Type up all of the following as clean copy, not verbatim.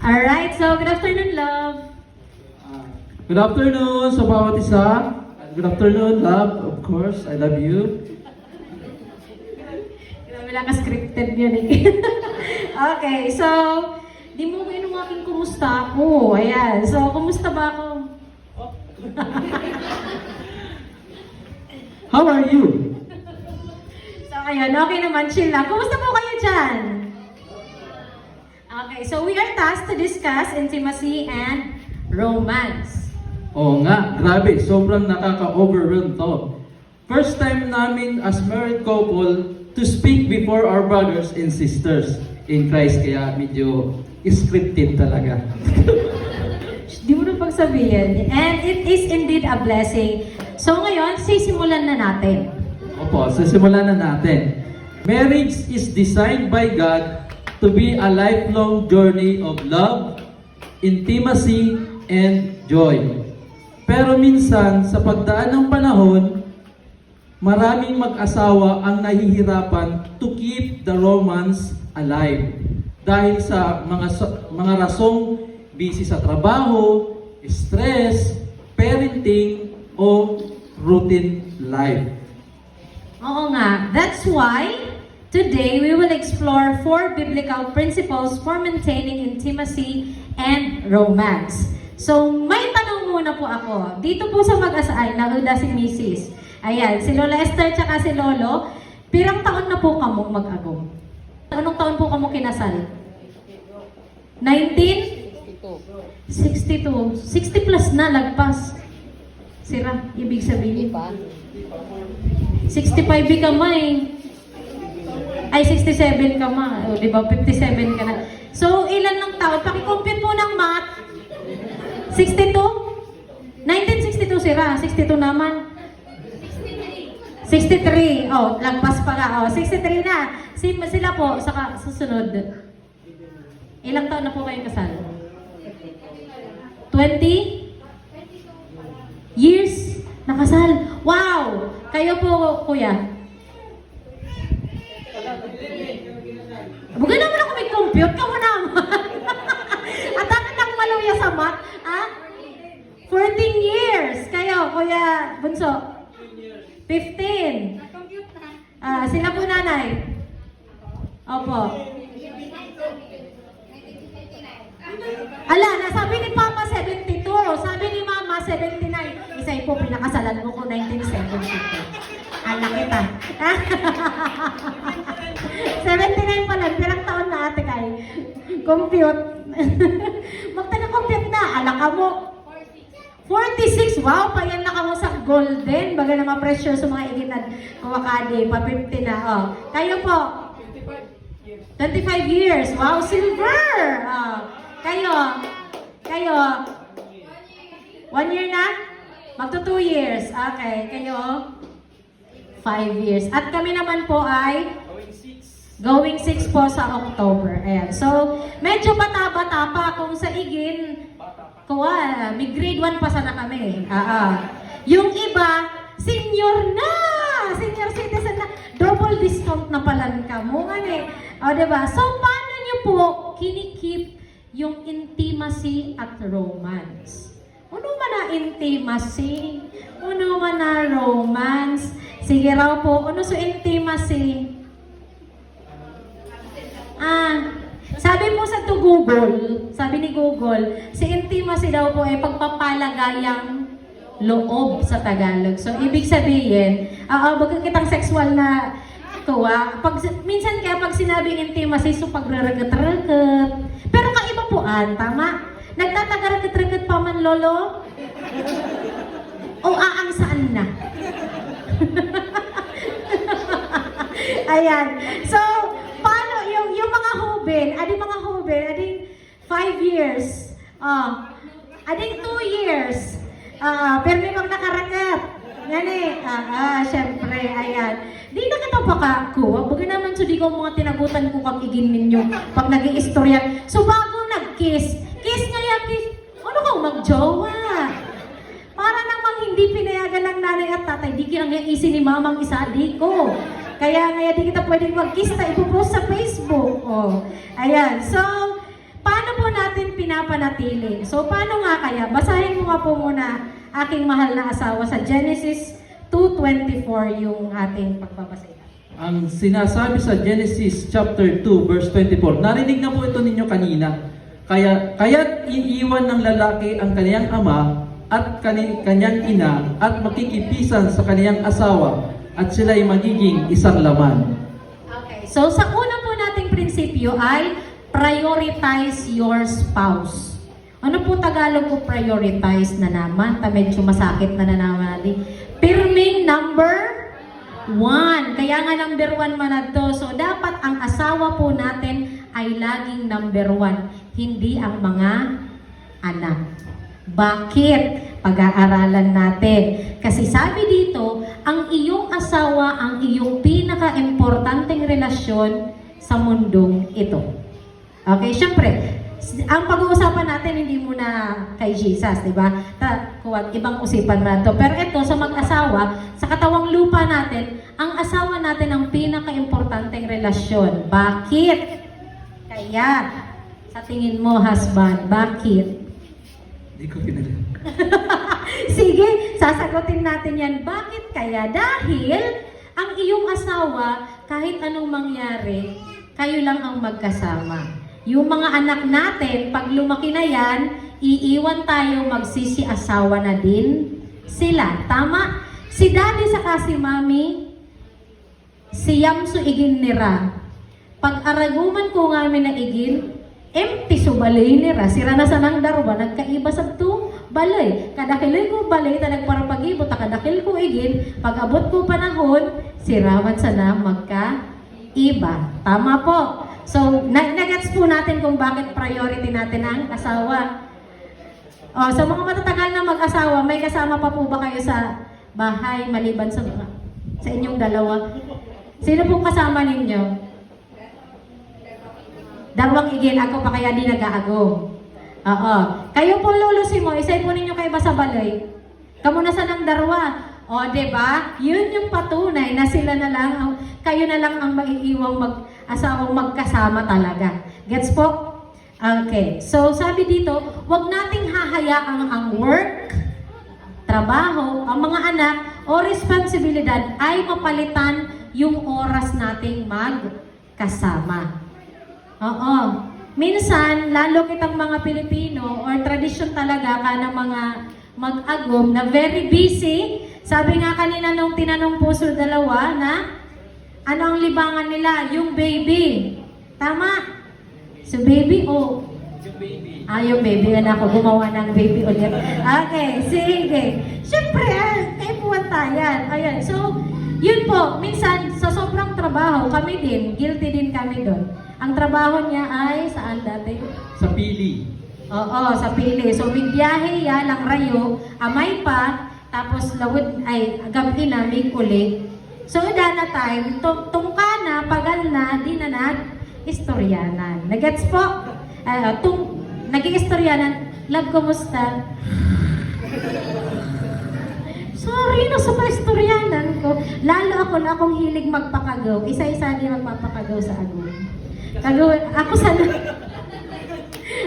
Alright, so good afternoon, love. Good afternoon sa bawat isa. Good afternoon, love. Of course, I love you. Grabe lang ka-scripted yun eh. Okay, so, di mo aking kumusta ako. Ayan, so, kumusta ba ako? How are you? So, ayun, okay naman, chill lang. Kumusta po kayo dyan? Okay, so we are tasked to discuss intimacy and romance. Oo nga, grabe. Sobrang nakaka-overwhelm to. First time namin as married couple to speak before our brothers and sisters in Christ. Kaya medyo scripted talaga. Di mo na pagsabihin. And it is indeed a blessing. So ngayon, sisimulan na natin. Opo, sisimulan na natin. Marriage is designed by God to be a lifelong journey of love, intimacy, and joy. Pero minsan, sa pagdaan ng panahon, maraming mag-asawa ang nahihirapan to keep the romance alive. Dahil sa mga rasong busy sa trabaho, stress, parenting, o routine life. Oo nga. That's why today we will explore 4 biblical principles for maintaining intimacy and romance. So, may tanong muna po ako. Dito po sa mag-asay, nauna si Mrs. Ayan, si Lola Esther tsaka si Lolo, pirang taon na po kamo mag-agong? Anong taon po kamo kinasal? 19? 62. 60 plus na, lagpas. Sira, ibig sabihin. 65 ka ma eh. Ay, 67 ka ma. O, di ba? 57 ka na. So, ilan ng taon? Paki-compute po ng math. 62? 1962 sira. 62 naman. 63. Oh, lagpas pa ka. Oh, 63 na. Sila po, saka susunod. Ilang taon na po kayong kasal? 20 years nakasal. Wow! Kayo po, kuya. Huwag naman ako may compute. Ka mo naman. At bakit ako maluya sa math? Ha? 14 years. Kayo, kuya Bunso? 15. Sila po nanay? Opo. Ala, nasabi ni Papa 72. Sabi ni Mama 79. Isa po pinakasalan ko 1972. Ala kita. 79 pa lang. Pirang taon na ate kay. Compute. Magtaga-compute na. Ala ka mo. 46. Wow, payan na ka mo sa golden. Baga na ma-pressure sa mga iginad. Kumakadi. Pa 50 na. Oh. Kayo po. 25 years. Wow, silver. Oh. Kayo. 1 year na? Magto 2 years. Okay. Kayo? 5 years. At kami naman po ay going 6 po sa October. Ayan. So, medyo bata-bata pa kung sa igin. Kuha, may grade 1 pa sana kami. Yung iba, senior na! Senior citizen na. Double discount na pala ka mo. O, diba? So, paano nyo po kinikip yung intimacy at romance? Ano man na intimacy? Ano man na romance? Sige raw po, ano sa intimacy? Sabi po sa Google, sabi ni Google, si intimacy daw po ay pagpapalagayang loob sa Tagalog. So, ibig sabihin, baga kitang sexual na tuwa. Minsan kaya pag sinabing intimacy, so pagraragat-ragat. Pero kaiba po, tama? Nagtatagaragat-ragat pa man, Lolo? O aang saan na? Ayan. So, paano yung mga hubin, ading 5 years, ading 2 years, pero may mga nakaragat. Yan syempre, ayan. Di na kita pakakuha. Baga naman, so di ko mga tinagutan ko kang igin ninyo pag nag-iistorya. So, bago nag-kiss, kiss ano kang mag-jowa? Para namang hindi pinayagan ng nanay at tatay, di kinang isin ni mamang isa, di ko. Kaya di kita pwedeng mag-kiss na ipopost sa Facebook. Ayan. So, paano po natin pinapanatili. So, paano nga kaya? Basahin mo nga po muna, aking mahal na asawa, sa Genesis 2:24 yung ating pagbabasa. Ang sinasabi sa Genesis chapter 2 verse 24. Narinig na po ito ninyo kanina. Kaya't iiwan ng lalaki ang kaniyang ama at kanyang ina at makikipisan sa kaniyang asawa at sila'y magiging isang laman. Okay. So, sa una po nating prinsipyo ay prioritize your spouse. Ano po Tagalog po prioritize na naman? Medyo masakit na naman natin. Pirming number 1. Kaya nga number 1 man na to. So, dapat ang asawa po natin ay laging number 1. Hindi ang mga anak. Bakit? Pag-aaralan natin. Kasi sabi dito, ang iyong asawa ang iyong pinaka-importanteng relasyon sa mundong ito. Okay, syempre, ang pag-uusapan natin hindi muna kay Jesus, di ba? Ibang usipan na to. Pero ito, sa mag-asawa, sa katawang lupa natin, ang asawa natin ang pinaka-importanteng relasyon. Bakit? Kaya, sa tingin mo, husband, bakit? Hindi ko kinala. Sige, sasagutin natin yan. Bakit kaya? Dahil ang iyong asawa, kahit anong mangyari, kayo lang ang magkasama. Yung mga anak natin, pag lumaki na yan, iiwan tayo, magsisi-asawa na din sila. Tama? Si daddy saka si mami, siyam so igin nira. Pag araguman ko nga na igin, empty so balay nira. Sira na sa nang darwa, nagkaiba sa to balay. Kadakil ko balay, ta nagparapag-ibot, kadakil ko igin, pag abot ko panahon, sirawan sa na magkaiba. Tama po. So, nagets po natin kung bakit priority natin ang asawa. O, sa mga matatagal na mag-asawa, may kasama pa po ba kayo sa bahay maliban sa inyong dalawa? Sino pong kasama ninyo? Dalawang igin, ako pa kaya di nag-aago. Oo. Kayo po lulusin mo, isay po ninyo kayo ba sa balay? Kamu na sa nang darwa. O, diba? Yun yung patunay na sila na lang, kayo na lang ang maiiwang mag-asawang magkasama talaga. Gets po? Okay. So, sabi dito, huwag nating hahayaang ang work, trabaho, ang mga anak, o responsibilidad ay mapalitan yung oras nating magkasama. Oo. Minsan, lalo kitang mga Pilipino, or tradisyon talaga ka ng mga mag-agom na very busy. Sabi nga kanina nung tinanong po sa dalawa na ano ang libangan nila? Yung baby. Tama? So baby o? Yung baby. Yung baby. Anak ko, gumawa ng baby ulit. Okay, sige. Siyempre, kaipuan tayan. Ayan. So, yun po. Minsan, sa sobrang trabaho, kami din, guilty din kami doon. Ang trabaho niya ay, saan dati? Sa pili. Oo, sa pili. So, bigbiyahe yan, ang rayo, amay pa, tapos lawid ay gabi na, may uli. So, dana time, tungka na, pagal na, di na istoryanan. Nagets po? Naging istoryanan, love, kumusta? Sorry, nasa pa-istoryanan ko. Lalo ako na akong hilig magpakagaw. Isa-isa din magpapakagaw sa agawin. Ako sana...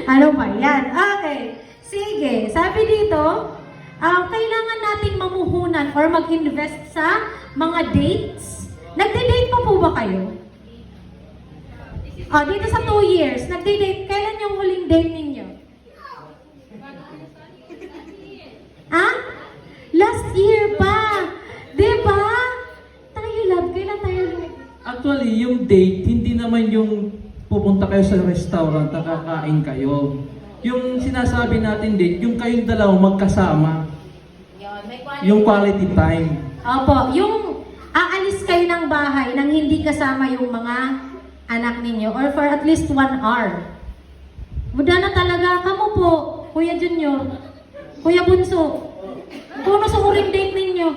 Ano ba yan? Okay. Sige. Sabi dito, kailangan nating mamuhunan or mag-invest sa mga dates. Nagde-date pa po ba kayo? Dito sa 2 years, nagde-date. Kailan yung huling date ninyo? Last year pa. Diba? Tayo love. Kailan tayo love? Actually, yung date, hindi naman yung pupunta kayo sa restaurant, kakain kayo. Yung sinasabi natin date, yung kayong dalawang magkasama. Yung quality time. Opo, yung aalis kayo ng bahay nang hindi kasama yung mga anak ninyo or for at least 1 hour. Muda na talaga. Kamu po, Kuya Junior, Kuya Bunso, kung sa huling date ninyo.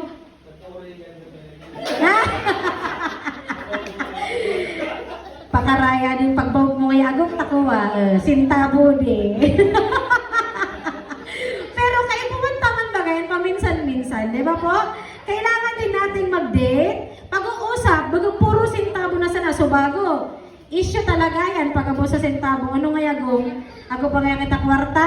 Pakaraya din pagbawag mo kay agong takuwa, sintabo din. Pero kayo pumunta man ba ngayon, paminsan-minsan, di ba po? Kailangan din natin mag-date, pag-uusap, bago puro sintabo na sana, so bago, issue talaga yan pag abo sa sentabo. Ano nga yagong? Ako pa kaya kita kwarta?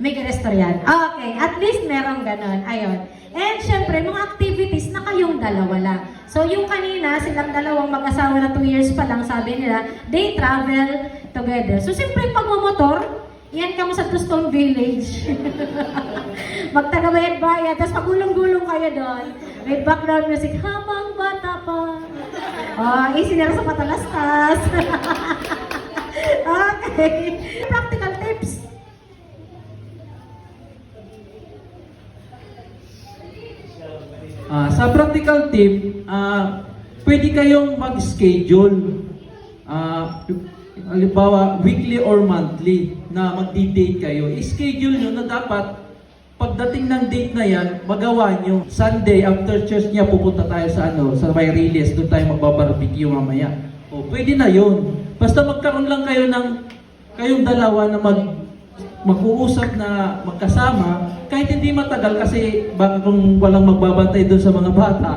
May yan. Okay, at least meron ganon. Ayun. And syempre, mga activities na kayong dalawa lang. So yung kanina, silang dalawang mag-asawa na 2 years pa lang, sabi nila, they travel together. So siyempre, pag mamotor, yan ka mo sa Tustong Village. Magtagabayad-bayad, tapos pagulong-gulong kayo doon. May background music, habang bata pa. Easy na rin sa patalastas. Okay. Practical tips. Sa practical tip, pwede kayong mag-schedule. Halimbawa, weekly or monthly na magdi-date kayo. I-schedule nyo na dapat pagdating ng date na yan, magawa nyo. Sunday, after church niya, pupunta tayo sa may release. Doon tayo magbabarbecue mamaya. O, pwede na yun. Basta magkaroon lang kayo ng kayong dalawa na mag-uusap na magkasama, kahit hindi matagal kasi baka kung walang magbabantay doon sa mga bata,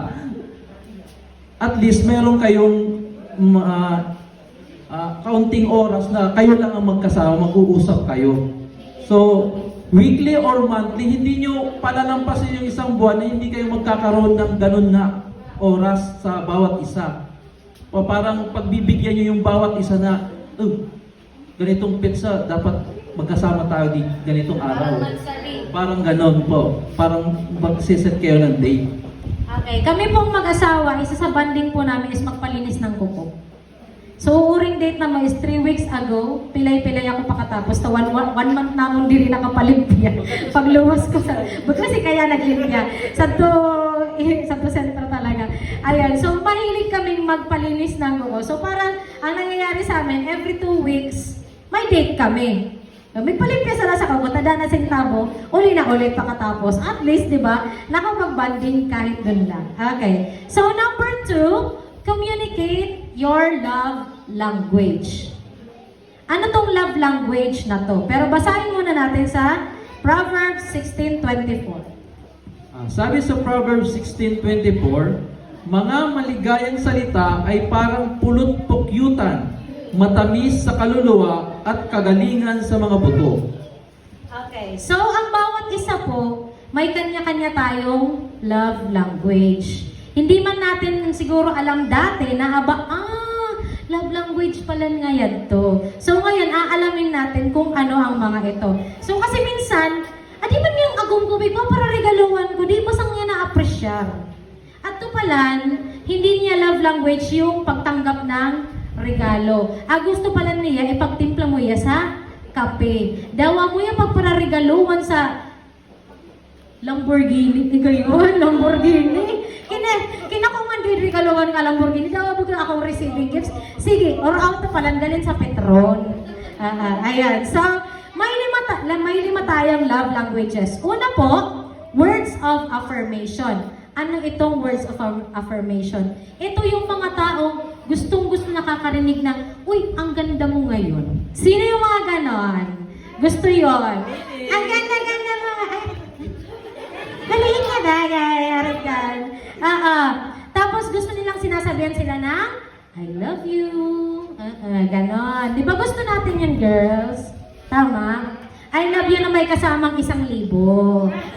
at least meron kayong kaunting oras na kayo lang ang magkasama, mag-uusap kayo. So, weekly or monthly, hindi nyo palalampasin yung isang buwan na hindi kayo magkakaroon ng ganun na oras sa bawat isa. O parang pagbibigyan nyo yung bawat isa na, ganitong pizza, dapat magkasama tayo di ganitong araw. Parang ganon po. Parang magsiset kayo ng date. Okay. Kami pong mag-asawa, isa sa banding po namin is magpalinis ng kuko. So, uring date naman is 3 weeks ago, pilay-pilay ako pakatapos. So, one month na akong diri nakapalimpya. Pagluwas ko sa... Ba't kasi kaya naglimpya? Sa to center talaga. Ayan. So, mahilig kaming magpalinis ng kuko. So, parang ang nangyayari sa amin, every 2 weeks, may date kami. May palimpya sana sa kagot, tada na sentabo, uli na ulit pakatapos. At least, di ba, nakapag-banding kahit dun lang. Okay. So, number 2, communicate your love language. Ano tong love language na to? Pero basahin muna natin sa Proverbs 16:24. Sabi sa Proverbs 16:24, mga maligayang salita ay parang pulot-pukyutan, matamis sa kaluluwa at kagalingan sa mga buto. Okay. So, ang bawat isa po, may kanya-kanya tayong love language. Hindi man natin siguro alam dati na love language pala nga yan to. So, ngayon, aalamin natin kung ano ang mga ito. So, kasi minsan, di man yung agong ko, para regaluhan ko, di ba sang niya na-appreciate? At to pala, hindi niya love language yung pagtanggap ng regalo. Gusto pala niya, ipagtimpla mo ya sa kape. Dawa mo ya pagpararegaluhan sa Lamborghini. Gayon, Lamborghini. Kinakuman din regaluhan ka Lamborghini. Dawa mo akong receiving gifts. Sige, or auto pala, galin sa Petron. Ayan. So, may lima tayong love languages. Una po, words of affirmation. Ano itong words of affirmation? Ito yung mga taong gustong-gusto nakakarinig ng, uy, ang ganda mo ngayon. Sino yung mga ganon? Gusto yon. Ang ganda-ganda mo. Galing ka na, Arigan. Tapos gusto nilang sinasabihan sila ng, I love you. Ganon. Di ba gusto natin yun, girls? Tama? I love you na may kasamang 1,000.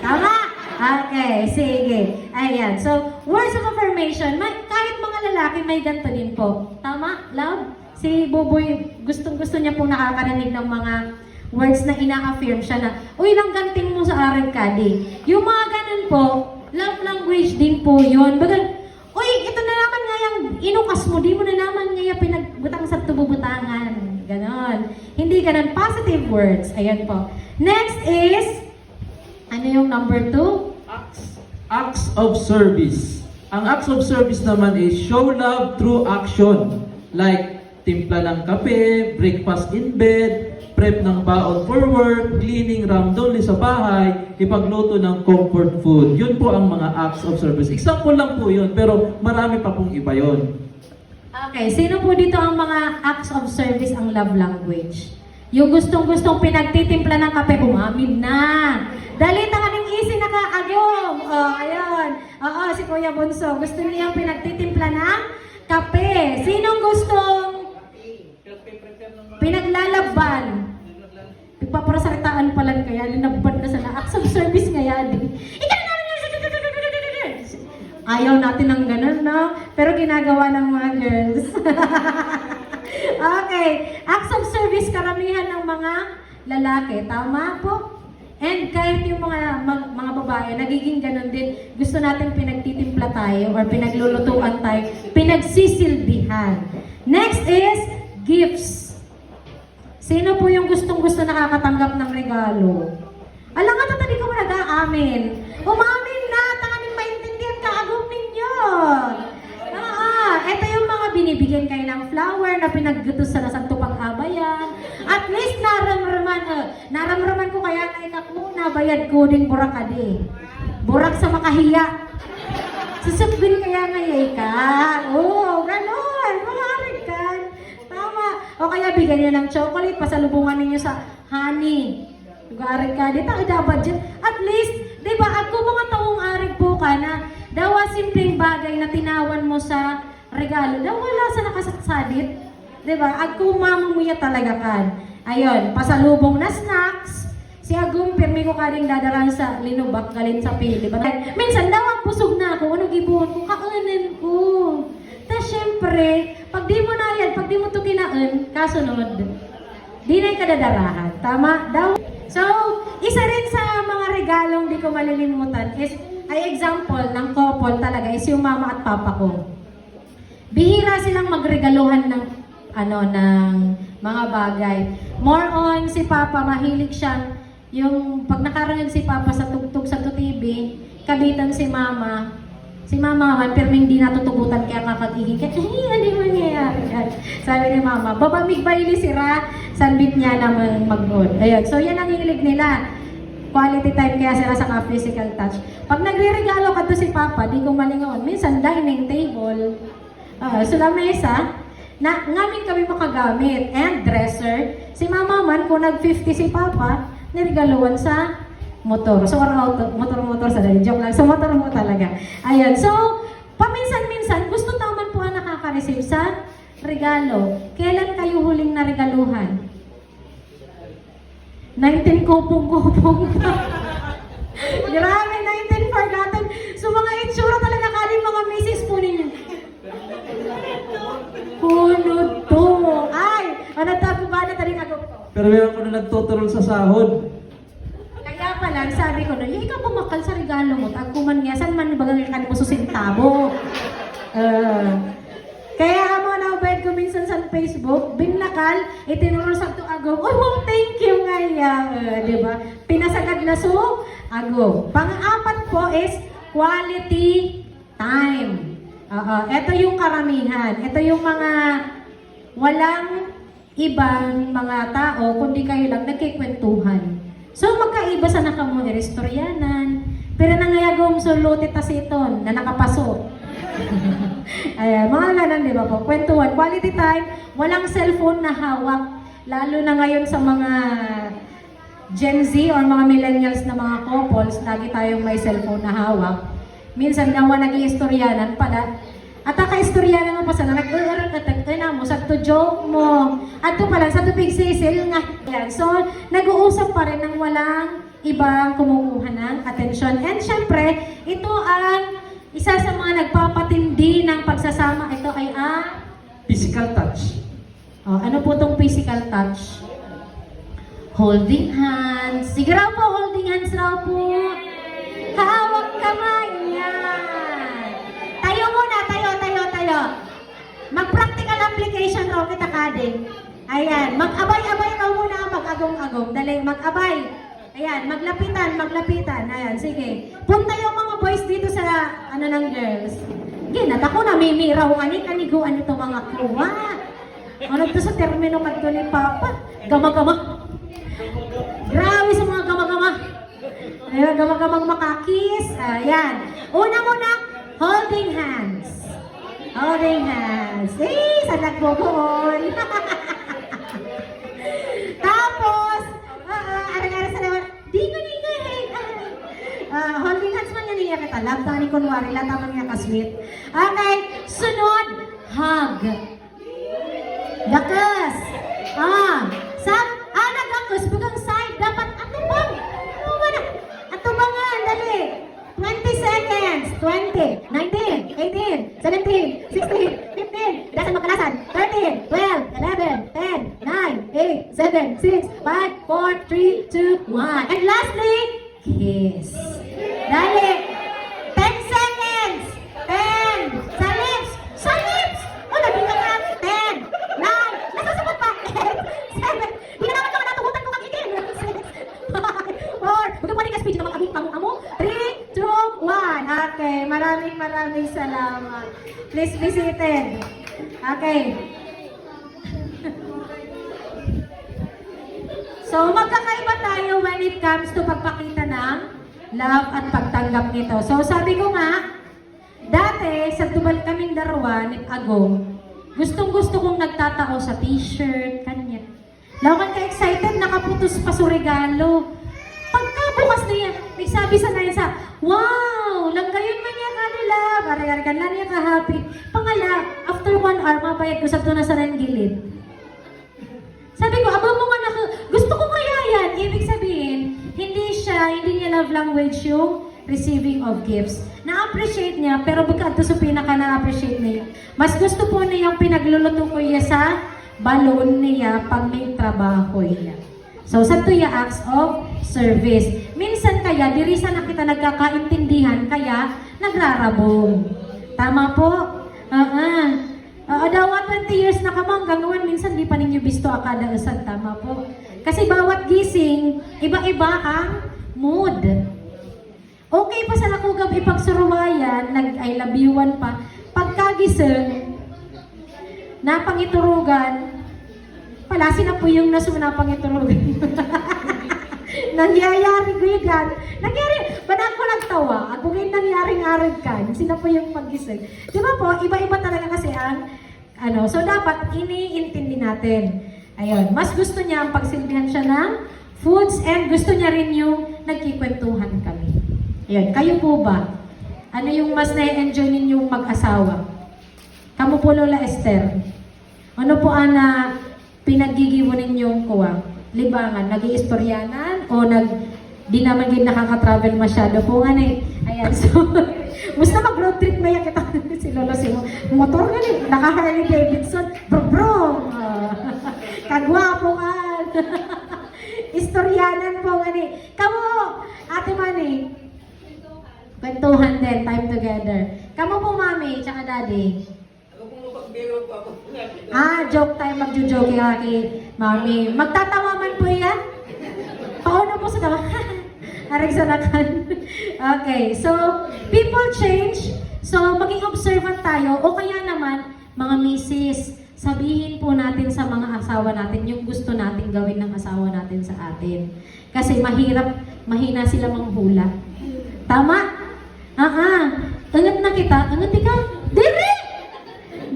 Tama? Okay, sige. Ayan. So, words of affirmation, kahit mga lalaki may ganito din po. Tama, love? Si Buboy, gustong-gusto niya pong nakakarinig ng mga words na ina-affirm siya na, uy, lang ganting mo sa akin, Kadi. Yung mga ganun po, love language din po yun. Bagal, uy, ito na naman nga yung inukas mo, di mo na naman nga yung pinagbutang sa tububutangan. Ganon. Hindi ganon. Positive words. Ayan po. Next is, ano yung number 2? Acts of service. Ang acts of service naman is show love through action. Like, timpla ng kape, breakfast in bed, prep ng baon for work, cleaning ramdolli sa bahay, ipagluto ng comfort food. Yun po ang mga acts of service. Example lang po yun, pero marami pa pong iba yun. Okay, sino po dito ang mga acts of service ang love language? Yung gustong-gustong pinagtitimpla ng kape, umamin na. Dali ka ng easy na kaagong. Ayun. Si Kuya Bunso. Gusto niya yung pinagtitimpla ng kape. Sinong gustong Pinaglalaban. Pagpaparasalitaan pa lang kaya, linabad na sana. Acts of service kaya din. Ayaw natin ng ganun, no? Pero ginagawa ng mga girls. Okay. Acts of service, karamihan ng mga lalaki. Tama po? And kahit yung mga babae, nagiging ganun din. Gusto natin pinagtitimpla tayo or pinaglulutuan tayo. Pinagsisilbihan. Next is gifts. Sino po yung gustong-gusto nakakatanggap ng regalo? Alam nga, tatali ko mo nag-aamin. Umamin na, tanganing maintindihan ka, agong ninyo. Ito yung mga binibigyan kayo ng flower na pinaggutos sa nasang pag-abayan. At least naramraman ko kaya na ikak muna, bayad ko din burak ka di. Burak sa makahiya. Susubin kaya ngayay ka. Oo, ganon. Maharig ka. Tama. O kaya bigyan niyo ng chocolate, pasalubungan ninyo sa honey. Arig ka, di tayo dapat dyan. At least, di ba, ako mga taong arig po ka na dawa simpleng bagay na tinawan mo sa regalo, daw wala sa nakasaksadit. Di ba? Ako mamumuya talaga kan. Ayun, pasalubong na snacks. Si Agum, pirmi ko kading dadaran sa linubak, galin sa pili. Diba? Minsan daw ang pusog na ako, ano gibuhat ko, kakanin ko. Tapos syempre, pag di mo na yan, pag di mo ito kinaan, kasunod, di na yung kadadarahan. Tama? Daw. So, isa rin sa mga regalong di ko malilimutan is, ay example ng couple talaga is yung mama at papa ko. Bihira silang magregaluhan ng ng mga bagay. More on si papa, mahilig siyang yung pag nakaroon si papa sa tugtog sa TV, kabitan si mama. Si mama man, pero hindi natutugutan kaya kakagiging kaya, ano yung mangyayari yan? Sabi ni mama, babamig ba ili sira? Sanbit niya naman mag-on. Ayun, so yan ang hilig nila. Quality time kaya sila sa physical touch. Pag nagre-regalo ka to si papa, di ko malingaon. Minsan dining table, sa lamesa, na ngamin kami makagamit. And dresser, si mama man, kung nag-50 si papa, niregaluan sa motor. So, motor sa dali. Joke lang. So, motor mo talaga. Ayan. So, paminsan-minsan, gusto naman po ang nakaka-receive sa regalo. Kailan kayo huling na regaluhan? 19 kupong-kupong pa. Grabe, 19 forgotten. So, mga itsura talaga kaling mga misis po ninyo. Kunod to. Ay! Ano tapo ba na taling agok to? Pero meron ko na nagtuturol sa sahod. Kaya pala, sabi ko na, ikaw bumakal sa regalo mo, tagkuman nga, saan man bagang ka mo susintabo? Kaya mo na ubed ko minsan sa Facebook, binakal, itinuro sa to agom, oh, wow, thank you nga diba? Pinasagad na so, agom. Pang-apat po is quality time. Ito yung karamihan. Ito yung mga walang ibang mga tao, kundi kayo lang nagkikwentuhan. So, magkaiba sa nakamo irestoryanan. Pero nangayagong sulutit asiton na nakapaso. Ayan, mga lanan, di ba po? Kwentuhan, quality time, walang cellphone na hawak. Lalo na ngayon sa mga Gen Z or mga millennials na mga couples, lagi tayong may cellphone na hawak. Minsan gawa nag-iistoryanan pala. At ka-istoryanan mo pa sana, na mo, sa to joke mo. At to pala, sa to big sisil nga. Yan. So, nag-uusap pa rin ng walang ibang kumukuha ng atensyon. And syempre, ito ang isa sa mga nagpapatindi ng pagsasama. Ito ay ang Physical touch. ano po itong physical touch? Holding hands. Sige raw po, holding hands raw po. Hawak kamay. Yan. Tayo muna, tayo. Mag-practical application raw kita kading. Ayan, mag-abay-abay raw muna, mag-agong-agong. Dali, mag-abay. Ayan, maglapitan. Ayan, sige. Punta yung mga boys dito sa, ng girls. Ginat ako na, mimiraw kaniguan ito mga kuwa. Ano to sa termino kadto ni Papa? Gama-gama. Grabe sa mga gama-gama. Ayan, gama-gamang makakis. Ayan. Una muna, holding hands. Holding hands. Saan nagbubuon? Tapos, arang-arang sa naman, di ko holding hands man yan niya kita. Love tani kunwari, lataman niya ka-sweet. Okay, sunod, hug. Dakas. 7, 6, 5, 4, 3, 2, 1. And lastly, kiss. Dali. 10 seconds. 10. Sa lips. Sa lips. O, nabing ka na. 10, 9. Nasasagot pa. 8, 7. Hindi ka naman natugutan ko kagitin. 6, 5, 4. Huwag mo rin ka speech naman amo. 3, 2, 1. Okay. Maraming salamat. Please be seated. Okay. So, magkakaiba tayo when it comes to pagpakita ng love at pagtanggap nito. So, sabi ko nga, dati, sa Tubal kaming darawa, ni Agong, gustong-gusto kong nagtatao sa t-shirt, kanya. Lawan ka excited, nakaputos pa sa regalo. Pagkabukas na yan, may sabi sa Naisa, wow, langgayon man niya kanila, barayargan lang niya ka-happy. Pangala, after 1 hour, mabayad ko sa na sa gilid. Sabi ko, aba mo nga gusto ko kaya yan. Ibig sabihin, hindi niya love language yung receiving of gifts. Na-appreciate niya, pero bukod sa pinaka na-appreciate niya. Mas gusto po niya yung pinagluluto ko niya sa balon niya pag may trabaho niya. So, sa tuya acts of service. Minsan kaya, dirisa na kita nagkakaintindihan, kaya nagrarabong. Tama po? Dawa 20 years na kamang gagawin, minsan di pa ninyo bisto akada usad, tama po. Kasi bawat gising, iba-iba ang mood. Okay pa sa nakugab ipagsuruwayan, nag-I love you-an pa. Pagkagising, napangiturugan, palasin na po yung napangiturugan. Nangyayari ko yan. Banak ko nagtawa. Ako ngayon nangyaring arid ka. Sina po yung paggising. Di ba po, iba-iba talaga kasi ang, so dapat iniintindi natin. Ayun, mas gusto niya ang pagsilbihan siya ng foods and gusto niya rin yung nagkikwentuhan kami. Ayun, kayo po ba? Ano yung mas na-enjoy ninyong mag-asawa? Kamu po, Lola Esther? Ano po ang pinagigibo ninyong kuwa? Libangan, nag-iistoryanan o di naman din nakaka-travel masyado po nga ayan, so gusto mag-road trip na yan kita si Lolo si motor nga naka-Harley Davidson bro kagwapo ka istoryanan po nga kamo ate Manny kwentuhan din, time together kamo po mami tsaka daddy. Joke tayo, magjo-joke kay mami. Magtatawa man po yan. Pauna po sa tawa. Aring salakan. Okay, so, people change. So, maging observant tayo. O kaya naman, mga misis, sabihin po natin sa mga asawa natin yung gusto natin gawin ng asawa natin sa atin. Kasi mahina sila manghula. Tama? Angat na kita. Angat ka. Diri!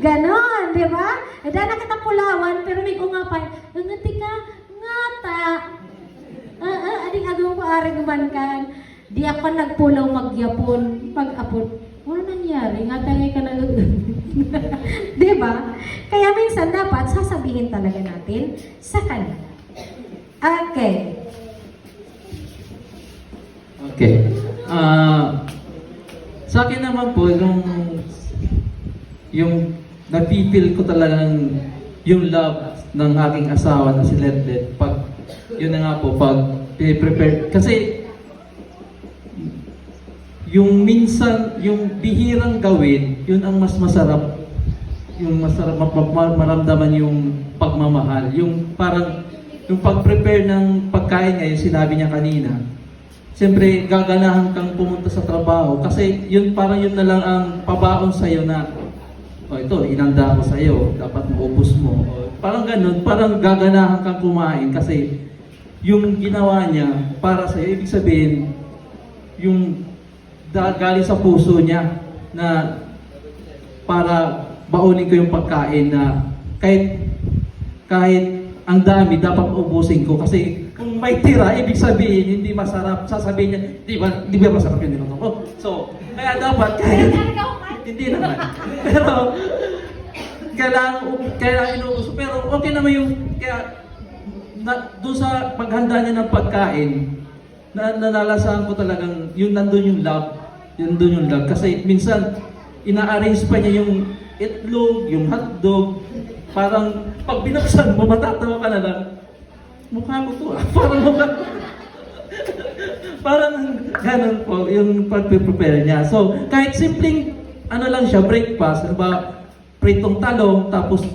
Ganon, di ba? Dahil na kita pulawan, pero may kungapay. Ngati ka, ngata. Ading agaw ko aring umankan. Di ako nagpulaw magyapon, pag-apon. Ano nangyari? Ngatangay ka na di ba? Kaya minsan dapat sasabihin talaga natin sa kanila. Okay. Okay. Sa akin naman po, yung napipil ko talagang yung love ng aking asawa na si Ledlet yun na nga po pag prepare kasi yung minsan yung bihirang gawin yun ang mas masarap maramdaman yung pagmamahal yung parang yung pag-prepare ng pagkain ngayon sinabi niya kanina siyempre gaganahan kang pumunta sa trabaho kasi yun parang yun na lang ang pabaon sa'yo na ito, inanda ko sa'yo, dapat maubos mo. Parang ganun, parang gaganahan kang kumain kasi yung ginawa niya para sa'yo, ibig sabihin, yung galing sa puso niya na para baunin ko yung pagkain na kahit ang dami, dapat ubusin ko kasi kung may tira, ibig sabihin, hindi masarap, sasabihin niya, di ba masarap yung niluto ko? So, kaya dapat, hindi naman. Pero, kailangan inuuso. Pero okay naman yung, doon sa paghanda niya ng pagkain, nalalasahan ko talagang, nandun yung love. Kasi minsan, ina-arrange pa niya yung itlog, yung hotdog, parang pag binuksan mo, matatawa ka na lang. mukha ko to ah. Parang mukha parang ganun po yung pag-prepare niya. So, kahit simpleng, ano lang siya, breakfast, ano ba, pritong talong, tapos,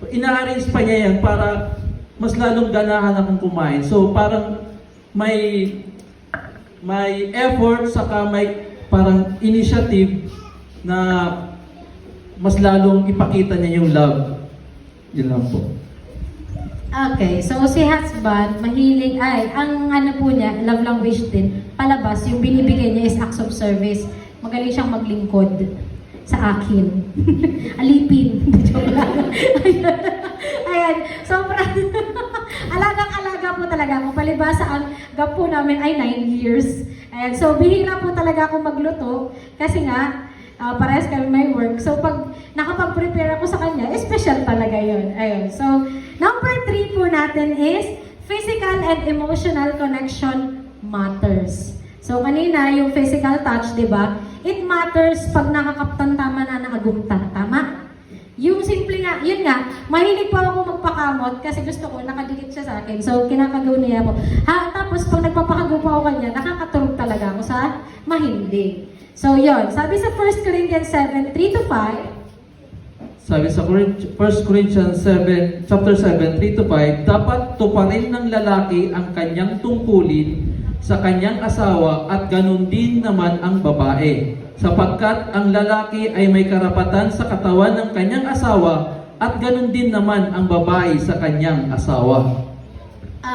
ina-arrange pa niya yan para mas lalong ganahan akong kumain. So, parang may effort, saka may parang initiative na mas lalong ipakita niya yung love. Yun lang po. Okay, so si husband, mahilig, ang ano po niya, love language din, palabas, yung binibigay niya is acts of service. Magaling siyang maglingkod sa akin. Alipin. Joke lang. Ayan, sobrang, alagang-alaga po talaga ako. Palibasa, ang gap po namin ay 9 years. Ayan, so bihira po talaga ako magluto, kasi nga, parehas kami may work. So, pag nakapag-prepare ako sa kanya, special talaga yun. Ayun. So, number 3 po natin is physical and emotional connection matters. So, kanina, yung physical touch, di ba? It matters pag nakakaptan tama na naagumtan. Tama? Yung simple nga, yun nga, mahilig pa ako magpakamot kasi gusto ko, nakadikit siya sa akin. So, kinakagaw niya ako. Tapos, pag nagpapakagaw pa ako kanya, nakakatulog talaga ako sa mahindi. So, yun. Sabi sa 1 Corinthians 7:3-5, Sabi sa 1 Corinthians 7, chapter 7, 3-5, dapat tuparin ng lalaki ang kanyang tungkulin sa kanyang asawa at ganun din naman ang babae. Sapagkat ang lalaki ay may karapatan sa katawan ng kanyang asawa at ganun din naman ang babae sa kanyang asawa.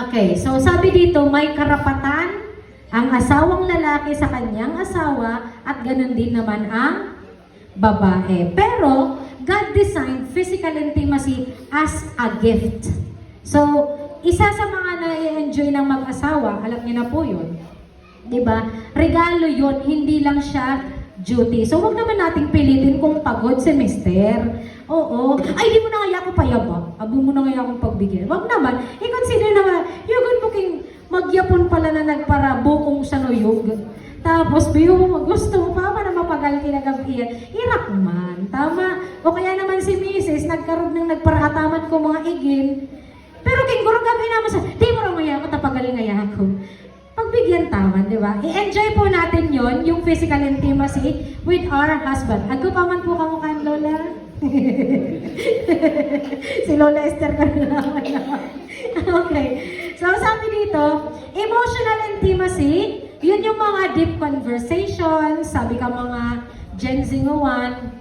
okay, so sabi dito, may karapatan ang asawang lalaki sa kanyang asawa at ganun din naman ang babae. Pero, God designed physical intimacy as a gift. So, isa sa mga na-enjoy ng mag-asawa, alam niyo na po yun. Diba? Regalo yun, hindi lang siya duty. So, wag naman nating pilitin kung pagod si mister. Oo. Ay, di mo na kaya ako payabang. Abo mo na kaya akong pagbigyan. Wag naman. I-consider naman, you're good looking magyapon pala na nagpara bukong sa nuyog. Tapos, gusto mo pa na mapagal kinagabihan. Irak man. Tama. O kaya naman si Mrs. nagkaroon ng nagparaataman ko mga igin. Pero king gurong gabi naman sa, di mo rin ako, tapagaling ngaya ako. Pagbigyan tama, di ba? I-enjoy po natin yon yung physical intimacy with our husband. Ako pa man po kamukhaan, Lola. Si Lola Esther ka naman. Okay. So, sabi dito, emotional intimacy, yun yung mga deep conversations, sabi ka mga Gen Z ngawan.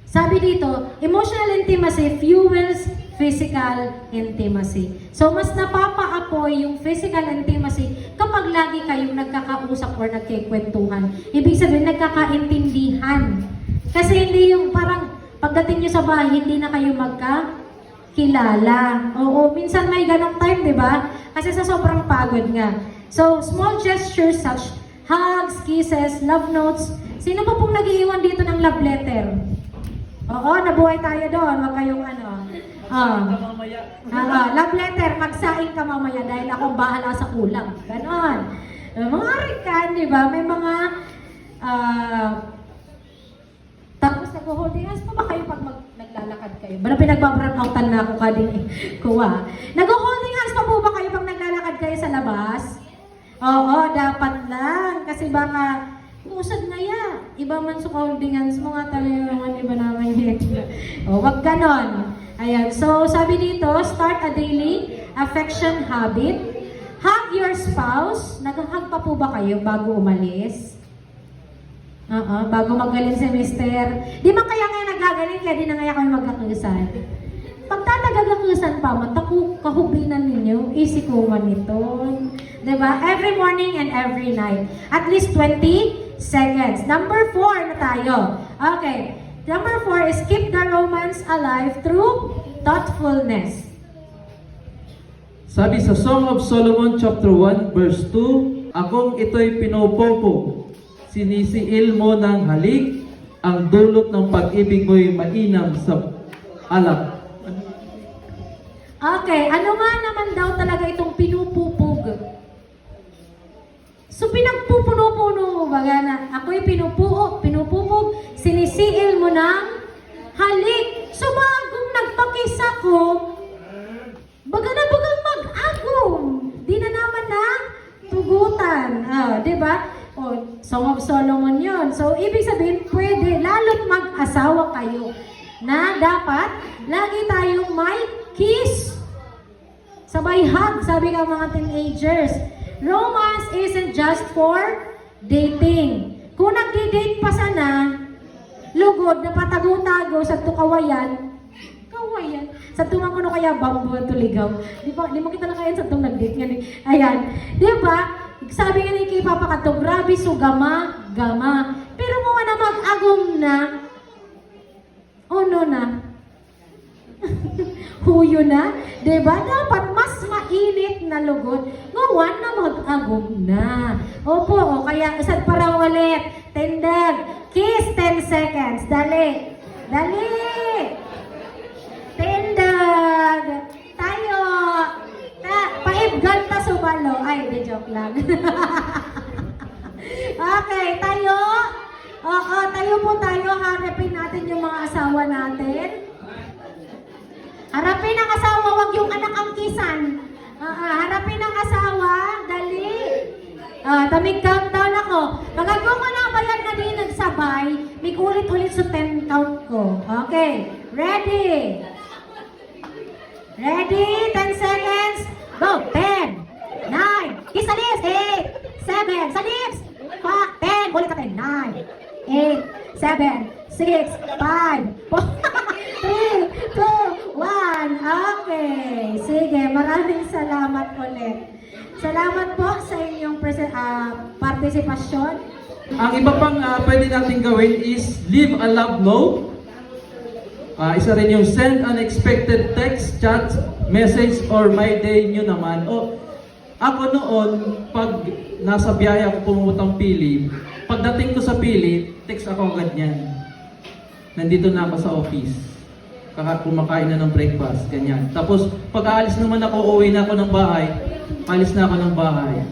Sabi dito, emotional intimacy fuels physical intimacy. So, mas napapa-apoy yung physical intimacy kapag lagi kayong nagkakausap or nagkikwentuhan. Ibig sabihin, nagkakaintindihan. Kasi hindi yung parang pagdating nyo sa bahay, hindi na kayo magkakilala. Oo, minsan may ganong time, di ba? Kasi sa sobrang pagod nga. So, small gestures such hugs, kisses, love notes. Sino pa pong nag-iiwan dito ng love letter? Oo, nabuhay tayo doon. Huwag kayong love letter, magsaing ka mamaya dahil ako bahala sa kulang. Ganon. Mga arikan, di ba? May mga tapos nag-holding hands pa ba kayo pag naglalakad kayo? Bala pinagbabrowoutan na ako kading kuha. Nag-holding hands pa po ba kayo pag naglalakad kayo sa labas? Oo, dapat lang. Kasi baka usad na ya. Iba man sa holding hands mo nga talaga naman iba naman yun. O, wag ganon. Ayan. So, sabi dito, start a daily affection habit. Hug your spouse. Nag-hug pa po ba kayo bago umalis? Bago magaling si mister. Di man kaya ngayon nagagaling, kaya di na kaya kami magkakusan. Pagtatagagakusan pa, kahubinan ninyo, easy ko man ito. Diba? Every morning and every night. At least 20 seconds. Number 4 na tayo. Okay. Number 4 is keep the romance alive through thoughtfulness. Sabi sa Song of Solomon chapter 1 verse 2, akong ito'y pinopopo, sinisiil mo ng halik, ang dulot ng pag-ibig mo'y mainam sa alak. Okay, ano nga naman daw talaga itong pinupupug? So pinagpupuno-puno mo ba na ako'y pinupupug, sinisiil mo ng halik. So bagong nagpakisa ko, baga na bagang O, Song of Solomon yun. So, ibig sabihin, pwede, lalo't mag-asawa kayo, na dapat, lagi tayong may kiss. Sabay hug, sabi ka mga teenagers. Romance isn't just for dating. Kung nagdi-date pa sana, lugod, na patago-tago sa tukawayan, sa tumang kuno kaya bambo tuligaw. Di mo kita na kaya sa tung nag-date nga ni. Ayan. Di ba? Sabi nga ni kay Papa Kato, grabe sugama, gama. Pero mo na mag-agom na, ono na, huyo na, diba? Dapat mas mainit na lugod, ngawan na mag-agom na. Opo, o kaya isad para ulit, tindag, kiss 10 seconds, dali, dali, tindag, tayo, paibgan ta subalo, ay, di joke lang. Okay, tayo. Oo, tayo po tayo. Harapin natin yung mga asawa natin. Harapin ang asawa, wag yung anak ang kisan. Harapin ang asawa, dali. Tamig countdown ako. Pag ako ko na bayan na din nagsabay, may ulit-ulit sa 10 count ko. Okay, ready? Ready? 10 seconds. Go! 10, 9, kiss sa lips, 8, 7, sa lips, 10, ulit ka 10, 9, 8, 7, 6, 5, 4, 3, 2, 1. Okay. Sige, maraming salamat ulit. Salamat po sa inyong partisipasyon. Ang iba pang pwede natin gawin is leave a love note. Isa rin yung send unexpected text, chat, message, or my day nyo naman. Ako noon, pag nasa biyahe ako pumutang Pili, pagdating ko sa Pili, text ako agad yan. Nandito na ako sa office. Kumakain na ng breakfast, ganyan. Tapos, pag aalis naman ako, uwi na ako ng bahay, alis na ako ng bahay.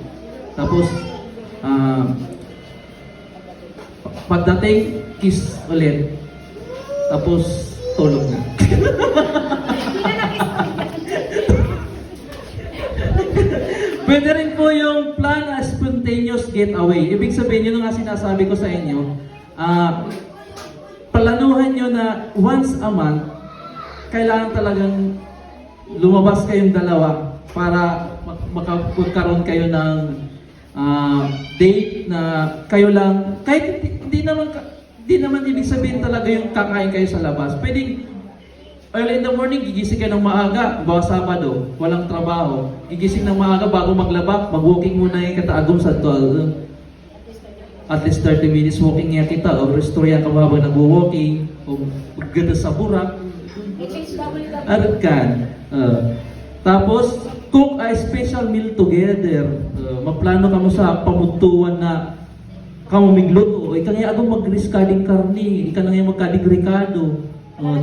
Tapos, pagdating, kiss ulit. Tapos, tulog na. Pwede rin po yung plan a spontaneous getaway. Ibig sabihin, yun nga sinasabi ko sa inyo, planuhan nyo na once a month, kailangan talagang lumabas kayong dalawa para magkaroon kayo ng date na kayo lang, kahit hindi naman ibig sabihin talaga yung kakain kayo sa labas. Pwedeng early in the morning, gigising ka ng maaga, bawa Sabado, walang trabaho. Gigising ng maaga bago maglaba, mag-walking muna yung kataagom sa toal. At least 30 minutes walking nga kita, o restorya ka habang nag-walking, o ganda sa burak. Arat kan. Tapos, cook a special meal together. Maplano ka mo sa pamuntuan na kamo migluto. Ika nga agong mag-riskading karni, ika nga magkading ricado.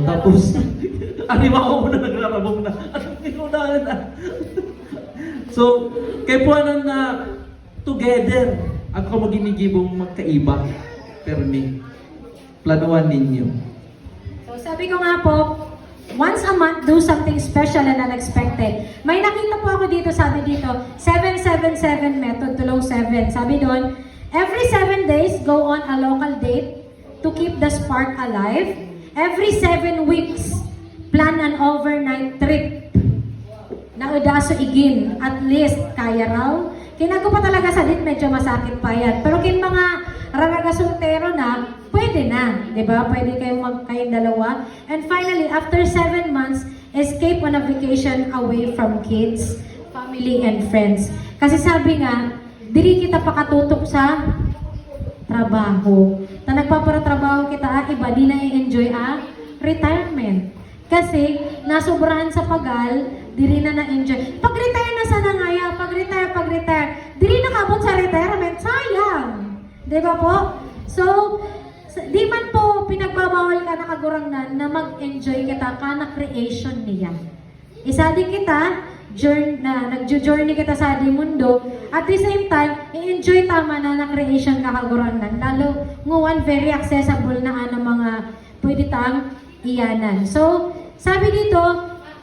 Tapos, animaw mo na nagrarabong na. Pinunahan na. So, kay puwanan na together, ako maginigibong magkaiba. Permi. Planuan ninyo. So, sabi ko nga po, once a month, do something special and unexpected. May nakita po ako dito, sabi dito, 777 method, tulong 7. Sabi doon, every 7 days, go on a local date to keep the spark alive. Every 7 weeks, plan an overnight trip na udaso igin. At least, kaya raw. Kinago pa talaga sa dit, medyo masakit pa yan. Pero kin mga raragasutero na, pwede na. Diba? Pwede kayong dalawa. And finally, after 7 months, escape on a vacation away from kids, family, and friends. Kasi sabi nga, diri kita pakatutok sa trabaho. Na nagpapatrabaho kita, iba di na i-enjoy retirement. Kasi nasobrahan sa pagal, diri na na-enjoy. Pag-retire na sana nga ya, pag-retire, diri na kabot sa retirement, sayang. Diba po? So, di man po pinagbabawal ka na kagurangnan na mag-enjoy kita ka na creation niya. Isa din kita, nag-journey kita sa di mundo, at the same time, i-enjoy tama na creation ka kagurangnan. Lalo, nguwan, very accessible na mga pwede tang iyanan. So, sabi dito,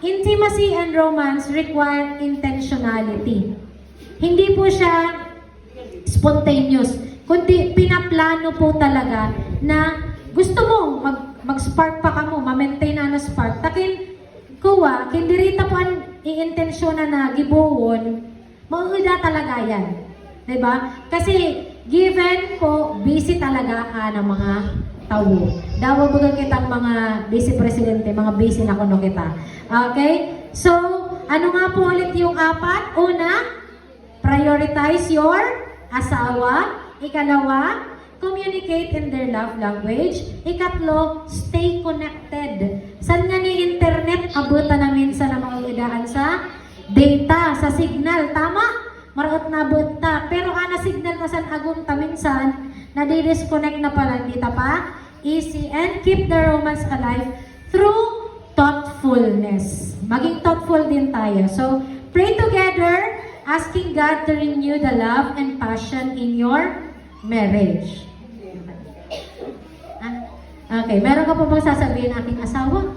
intimacy and romance require intentionality. Hindi po siya spontaneous. kundi pinaplano po talaga na gusto mo mag-spark pa ka mo, ma-maintain na spark. Takin kuwa, kindirita po ang iintensyon na gibuwon, mauuda talaga yan. Diba? Kasi given po, busy talaga ng mga tao. Dawa baga kitang mga busy presidente, mga busy na kuno kita. Okay? So, ano nga po ulit yung apat? Una, prioritize your asawa. Ikalawa, communicate in their love language. Ikatlo, stay connected. San nga ni internet, abutan na minsan na mga idaan sa data, sa signal. Tama? Maraot na buta. Pero ana signal na san agum ta minsan, nadi-disconnect na pala, hindi ta pa? Easy. And keep the romance alive through thoughtfulness. Maging thoughtful din tayo. So, pray together, asking God to renew the love and passion in your marriage. Okay, meron ka pa bang sasabihin aking asawa?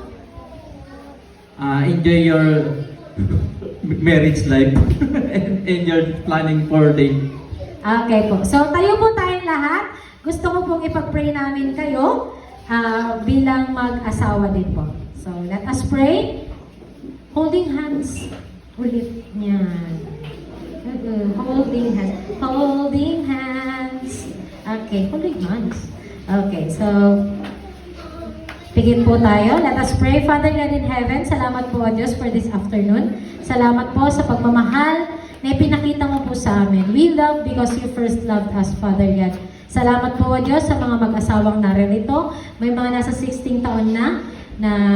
Enjoy your marriage life and your planning for day. Okay po. So, tayo po tayong lahat. Gusto ko pong ipag-pray namin kayo bilang mag-asawa din po. So, let us pray. Holding hands ulit niyan. Holding hands. Holding hands. Okay, holding hands. Okay, so pigit po tayo. Let us pray. Father God in heaven, salamat po, Diyos, for this afternoon. Salamat po sa pagmamahal na ipinakita mo po sa amin. We love because you first loved us, Father God. Salamat po, Diyos, sa mga mag-asawang naririto. May mga nasa 16 taon na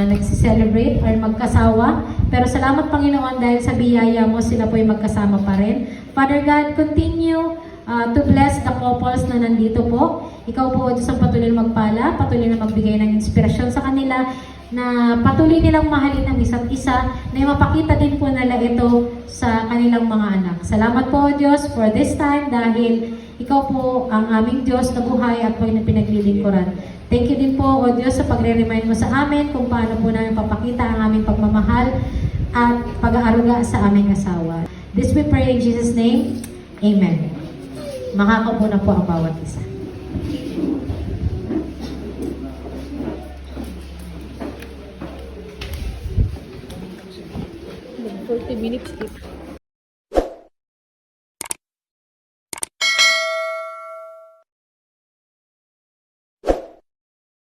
nagsiselebrate or magkasawa. Pero salamat, Panginoon, dahil sa biyaya mo, sila po ay magkasama pa rin. Father God, continue to bless the couples na nandito po. Ikaw po, Diyos, ang patuloy na magpala, patuloy na magbigay ng inspirasyon sa kanila, na patuloy nilang mahalin ang isa't isa, na mapakita din po nila ito sa kanilang mga anak. Salamat po, Diyos, for this time, dahil ikaw po ang aming Diyos na buhay at po yung pinaglilingkuran. Thank you din po, O Diyos, sa pagre-remind mo sa amin kung paano po namin papakita ang aming pagmamahal at pag-aaruga sa aming asawa. This we pray in Jesus' name. Amen. Makakaupo na po ang bawat isa. 40 minutes.